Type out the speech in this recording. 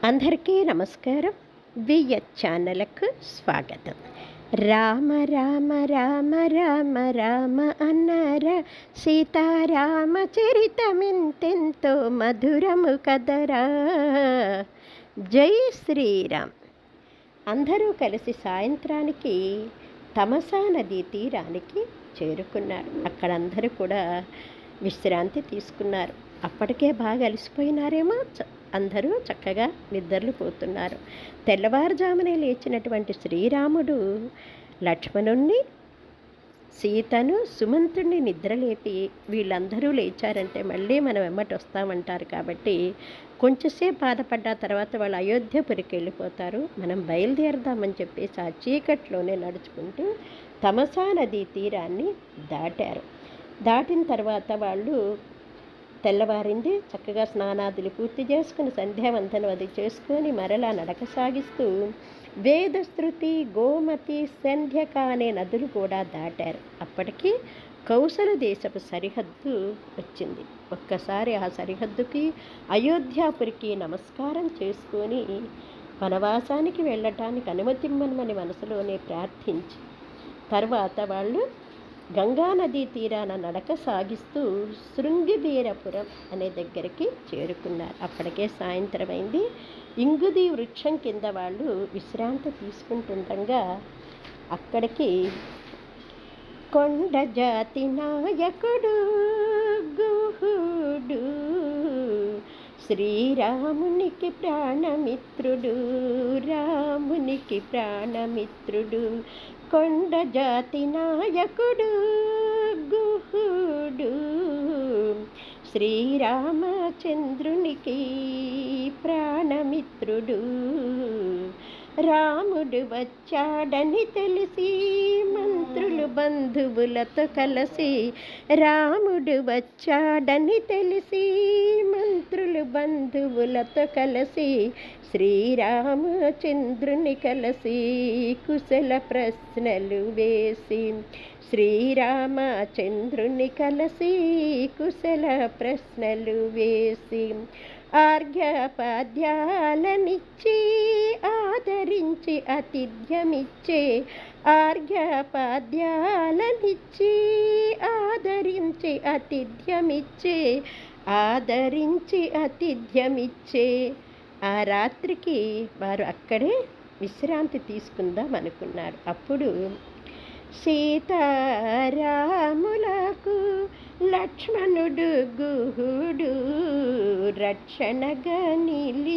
అందరికీ నమస్కారం. విఎచ్ ఛానల్కు స్వాగతం. రామ రామ రామ రామ రామ అన్నారా, సీతారామ చరితమెంతెంతో మధురము కదరా. జై శ్రీరామ్. అందరూ కలిసి సాయంత్రానికి తమసా నదీ తీరానికి చేరుకున్నారు. అక్కడ అందరూ కూడా విశ్రాంతి తీసుకున్నారు. అప్పటికే బాగా అలసిపోయినారేమో, అందరూ చక్కగా నిద్రలు పోతున్నారు. తెల్లవారుజామునే లేచినటువంటి శ్రీరాముడు లక్ష్మణుణ్ణి, సీతను, సుమంతుణ్ణి నిద్రలేపి, వీళ్ళందరూ లేచారంటే మళ్ళీ మనం వెమ్మటి వస్తామంటారు కాబట్టి కొంచెంసేపు బాధపడ్డ తర్వాత వాళ్ళు అయోధ్యపురికి వెళ్ళిపోతారు. మనం బయలుదేరదామని చెప్పేసి ఆ చీకట్లోనే నడుచుకుంటూ తమసా నదీ తీరాన్ని దాటారు. దాటిన తర్వాత వాళ్ళు తెల్లవారింది, చక్కగా స్నానాదులు పూర్తి చేసుకుని సంధ్యావందనం అది చేసుకొని మరలా నడక సాగిస్తూ వేదశృతి, గోమతి, సంధ్యక అనే నదులు కూడా దాటారు. అప్పటికి కౌసల దేశపు సరిహద్దు వచ్చింది. ఒక్కసారి ఆ సరిహద్దుకి, అయోధ్యాపురికి నమస్కారం చేసుకొని వనవాసానికి వెళ్ళటానికి అనుమతిమ్మని మనసులోనే ప్రార్థించి తర్వాత వాళ్ళు గంగానదీ తీరాన నడక సాగిస్తూ శృంగిబీరపురం అనే దగ్గరికి చేరుకున్నారు. అప్పటికే సాయంత్రం అయింది. ఇంగుది వృక్షం కింద వాళ్ళు విశ్రాంతి తీసుకుంటుండగా అక్కడికి కొండ జాతి నాయకుడు గుహుడు, శ్రీరామునికి ప్రాణమిత్రుడు, రామునికి ప్రాణమిత్రుడు, కొండ జాతి నాయకుడు గుహుడు, శ్రీరామచంద్రునికి ప్రాణమిత్రుడు. రాముడు వచ్చాడని తెలిసి మంత్రులు బంధువులతో కలిసి, రాముడు వచ్చాడని తెలిసి మంత్రులు బంధువులతో కలిసి, శ్రీరామచంద్రుని కలిసి కుశల ప్రశ్నలు వేసి, శ్రీరామచంద్రుని కలిసి కుశల ప్రశ్నలు వేసి, ఆర్ఘ్యపాద్యాలనిచ్చి ఆదరించి అతిథ్యమిచ్చే, ఆర్ఘ్యపాద్యాలనిచ్చి ఆదరించి అతిథ్యమిచ్చే, ఆదరించి అతిథ్యమిచ్చే. ఆ రాత్రికి వారు అక్కడే విశ్రాంతి తీసుకుందాం అనుకున్నారు. అప్పుడు సీతారాములకు లక్ష్మణుడు గుహుడు రక్షణగా నిలి